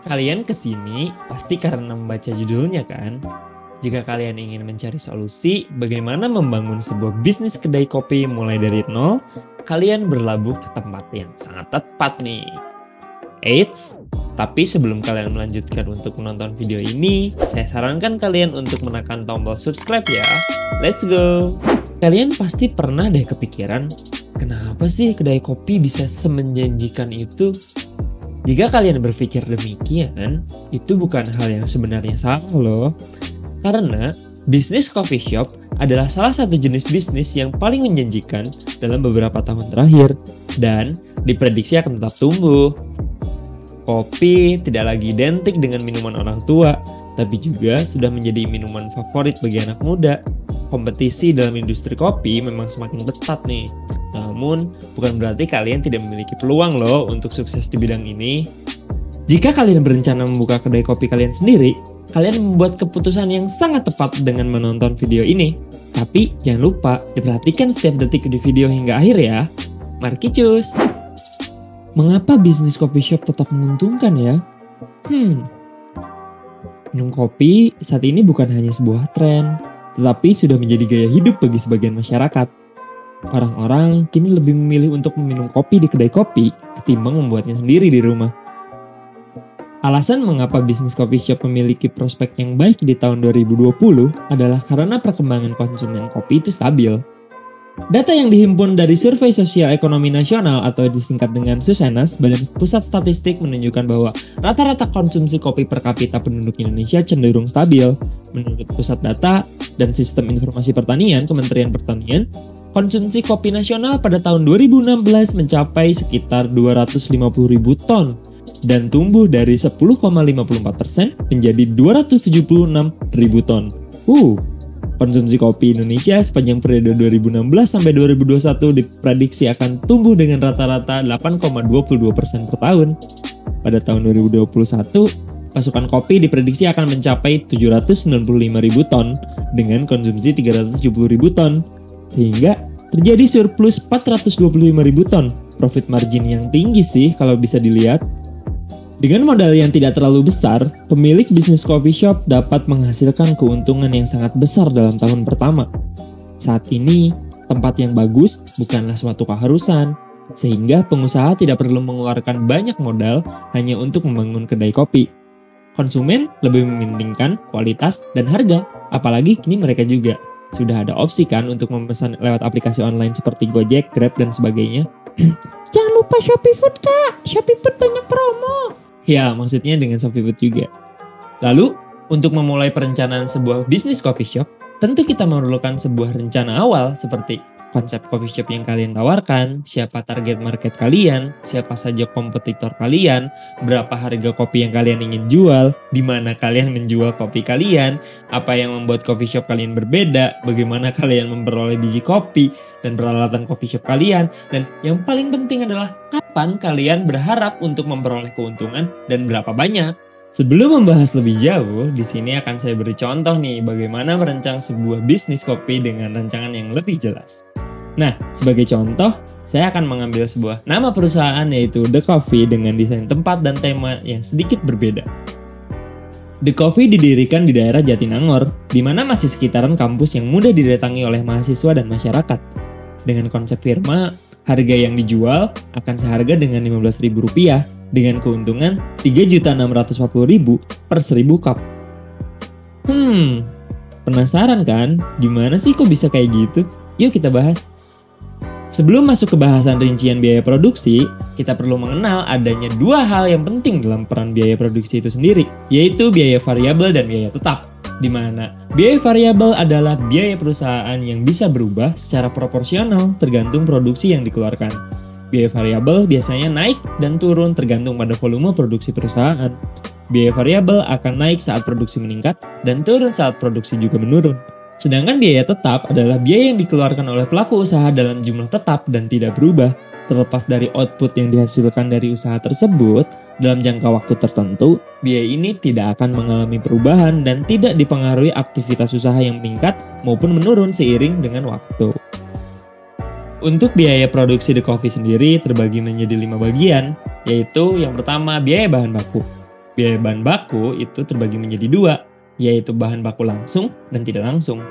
Kalian kesini pasti karena membaca judulnya kan? Jika kalian ingin mencari solusi bagaimana membangun sebuah bisnis kedai kopi mulai dari nol, kalian berlabuh ke tempat yang sangat tepat nih. Eits, tapi sebelum kalian melanjutkan untuk menonton video ini, saya sarankan kalian untuk menekan tombol subscribe ya. Let's go! Kalian pasti pernah deh kepikiran, kenapa sih kedai kopi bisa semenjanjikan itu? Jika kalian berpikir demikian, itu bukan hal yang sebenarnya salah loh. Karena bisnis coffee shop adalah salah satu jenis bisnis yang paling menjanjikan dalam beberapa tahun terakhir dan diprediksi akan tetap tumbuh. Kopi tidak lagi identik dengan minuman orang tua, tapi juga sudah menjadi minuman favorit bagi anak muda. Kompetisi dalam industri kopi memang semakin ketat nih. Namun, bukan berarti kalian tidak memiliki peluang loh untuk sukses di bidang ini. Jika kalian berencana membuka kedai kopi kalian sendiri, kalian membuat keputusan yang sangat tepat dengan menonton video ini. Tapi jangan lupa diperhatikan setiap detik di video hingga akhir ya. Mari cus! Mengapa bisnis coffee shop tetap menguntungkan ya? Minum kopi saat ini bukan hanya sebuah tren, tetapi sudah menjadi gaya hidup bagi sebagian masyarakat. Orang-orang kini lebih memilih untuk meminum kopi di kedai kopi ketimbang membuatnya sendiri di rumah. Alasan mengapa bisnis coffee shop memiliki prospek yang baik di tahun 2020 adalah karena perkembangan konsumen kopi itu stabil. Data yang dihimpun dari Survei Sosial Ekonomi Nasional atau disingkat dengan Susenas, Badan Pusat Statistik menunjukkan bahwa rata-rata konsumsi kopi per kapita penduduk Indonesia cenderung stabil. Menurut Pusat Data dan Sistem Informasi Pertanian, Kementerian Pertanian, konsumsi kopi nasional pada tahun 2016 mencapai sekitar 250.000 ton dan tumbuh dari 10,54% menjadi 276.000 ton. Konsumsi kopi Indonesia sepanjang periode 2016 sampai 2021 diprediksi akan tumbuh dengan rata-rata 8,22% per tahun. Pada tahun 2021, pasokan kopi diprediksi akan mencapai 795.000 ton dengan konsumsi 370.000 ton, sehingga terjadi surplus 425.000 ton. Profit margin yang tinggi sih kalau bisa dilihat. Dengan modal yang tidak terlalu besar, pemilik bisnis coffee shop dapat menghasilkan keuntungan yang sangat besar dalam tahun pertama. Saat ini, tempat yang bagus bukanlah suatu keharusan, sehingga pengusaha tidak perlu mengeluarkan banyak modal hanya untuk membangun kedai kopi. Konsumen lebih mementingkan kualitas dan harga, apalagi kini mereka juga sudah ada opsi kan untuk memesan lewat aplikasi online seperti Gojek, Grab, dan sebagainya. Jangan lupa Shopee Food kak, Shopee Food banyak promo. Ya, maksudnya dengan Shopee Food juga. Lalu, untuk memulai perencanaan sebuah bisnis coffee shop, tentu kita memerlukan sebuah rencana awal seperti konsep coffee shop yang kalian tawarkan, siapa target market kalian, siapa saja kompetitor kalian, berapa harga kopi yang kalian ingin jual, di mana kalian menjual kopi kalian, apa yang membuat coffee shop kalian berbeda, bagaimana kalian memperoleh biji kopi, dan peralatan coffee shop kalian, dan yang paling penting adalah kapan kalian berharap untuk memperoleh keuntungan dan berapa banyak. Sebelum membahas lebih jauh, di sini akan saya beri contoh nih bagaimana merancang sebuah bisnis kopi dengan rancangan yang lebih jelas. Nah, sebagai contoh, saya akan mengambil sebuah nama perusahaan yaitu The Coffee dengan desain tempat dan tema yang sedikit berbeda. The Coffee didirikan di daerah Jatinangor, di mana masih sekitaran kampus yang mudah didatangi oleh mahasiswa dan masyarakat. Dengan konsep firma, harga yang dijual akan seharga dengan Rp15.000 dengan keuntungan Rp3.640.000 per 1000 cup. Penasaran kan? Gimana sih kok bisa kayak gitu? Yuk kita bahas. Sebelum masuk ke bahasan rincian biaya produksi, kita perlu mengenal adanya dua hal yang penting dalam peran biaya produksi itu sendiri, yaitu biaya variabel dan biaya tetap. Di mana biaya variabel adalah biaya perusahaan yang bisa berubah secara proporsional tergantung produksi yang dikeluarkan. Biaya variabel biasanya naik dan turun tergantung pada volume produksi perusahaan. Biaya variabel akan naik saat produksi meningkat dan turun saat produksi juga menurun. Sedangkan biaya tetap adalah biaya yang dikeluarkan oleh pelaku usaha dalam jumlah tetap dan tidak berubah. Terlepas dari output yang dihasilkan dari usaha tersebut, dalam jangka waktu tertentu, biaya ini tidak akan mengalami perubahan dan tidak dipengaruhi aktivitas usaha yang meningkat maupun menurun seiring dengan waktu. Untuk biaya produksi The Coffee sendiri terbagi menjadi 5 bagian, yaitu yang pertama biaya bahan baku. Biaya bahan baku itu terbagi menjadi dua, yaitu bahan baku langsung dan tidak langsung.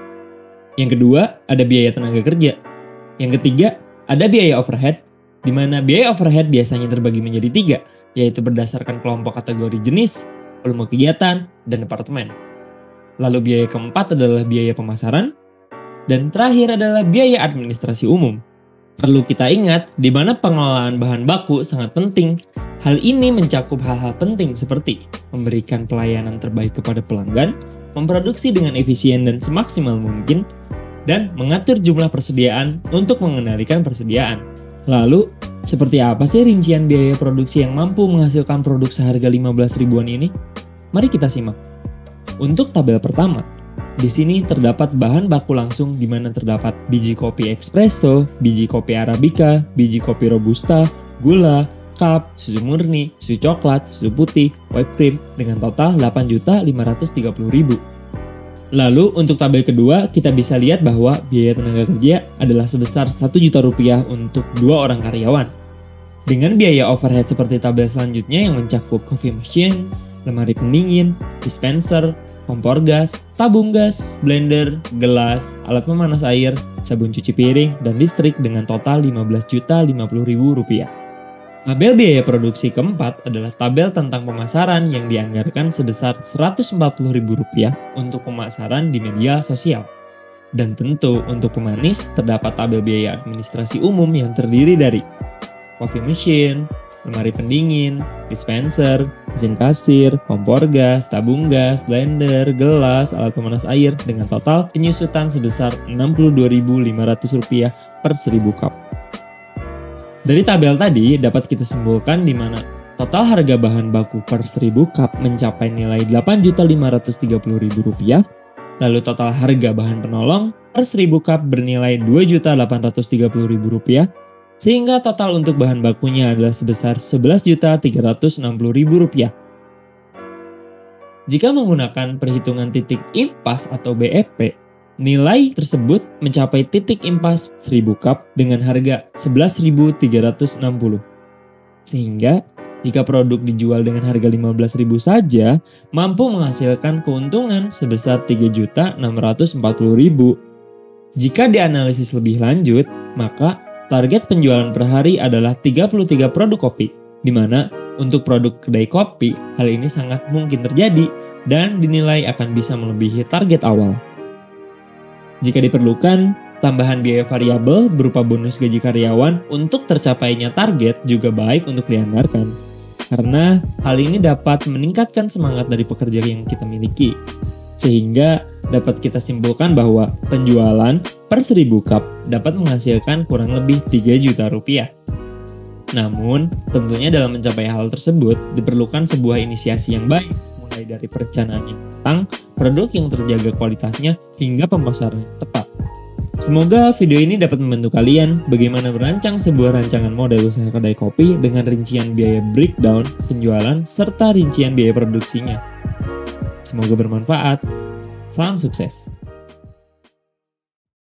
Yang kedua, ada biaya tenaga kerja. Yang ketiga, ada biaya overhead, di mana biaya overhead biasanya terbagi menjadi tiga, yaitu berdasarkan kelompok kategori jenis, volume kegiatan, dan departemen. Lalu biaya keempat adalah biaya pemasaran, dan terakhir adalah biaya administrasi umum. Perlu kita ingat, di mana pengelolaan bahan baku sangat penting. Hal ini mencakup hal-hal penting seperti memberikan pelayanan terbaik kepada pelanggan, memproduksi dengan efisien dan semaksimal mungkin, dan mengatur jumlah persediaan untuk mengendalikan persediaan. Lalu, seperti apa sih rincian biaya produksi yang mampu menghasilkan produk seharga 15 ribuan ini? Mari kita simak. Untuk tabel pertama, di sini terdapat bahan baku langsung di mana terdapat biji kopi espresso, biji kopi arabica, biji kopi robusta, gula, cup, susu murni, susu coklat, susu putih, whipped cream dengan total 8.530.000. Lalu untuk tabel kedua kita bisa lihat bahwa biaya tenaga kerja adalah sebesar 1 juta rupiah untuk 2 orang karyawan. Dengan biaya overhead seperti tabel selanjutnya yang mencakup coffee machine, lemari pendingin, dispenser, kompor gas, tabung gas, blender, gelas, alat pemanas air, sabun cuci piring, dan listrik dengan total Rp15.050.000. Tabel biaya produksi keempat adalah tabel tentang pemasaran yang dianggarkan sebesar Rp140.000 untuk pemasaran di media sosial. Dan tentu untuk pemanis terdapat tabel biaya administrasi umum yang terdiri dari coffee machine, lemari pendingin, dispenser, mesin kasir, kompor gas, tabung gas, blender, gelas, alat pemanas air dengan total penyusutan sebesar Rp62.500 per 1000 cup. Dari tabel tadi dapat kita simpulkan di mana total harga bahan baku per 1000 cup mencapai nilai Rp8.530.000, lalu total harga bahan penolong per 1000 cup bernilai Rp2.830.000, sehingga total untuk bahan bakunya adalah sebesar Rp11.360.000. Jika menggunakan perhitungan titik impas atau BEP, nilai tersebut mencapai titik impas 1000 cup dengan harga Rp11.360. Sehingga jika produk dijual dengan harga Rp15.000 saja, mampu menghasilkan keuntungan sebesar Rp3.640.000. Jika dianalisis lebih lanjut, maka target penjualan per hari adalah 33 produk kopi, di mana untuk produk kedai kopi, hal ini sangat mungkin terjadi dan dinilai akan bisa melebihi target awal. Jika diperlukan, tambahan biaya variabel berupa bonus gaji karyawan untuk tercapainya target juga baik untuk dianggarkan, karena hal ini dapat meningkatkan semangat dari pekerja yang kita miliki. Sehingga dapat kita simpulkan bahwa penjualan per 1000 cup dapat menghasilkan kurang lebih 3 juta rupiah. Namun, tentunya dalam mencapai hal tersebut diperlukan sebuah inisiasi yang baik, mulai dari perencanaan yang matang, produk yang terjaga kualitasnya, hingga pemasaran yang tepat. Semoga video ini dapat membantu kalian bagaimana merancang sebuah rancangan model usaha kedai kopi dengan rincian biaya breakdown, penjualan, serta rincian biaya produksinya. Semoga bermanfaat. Salam sukses.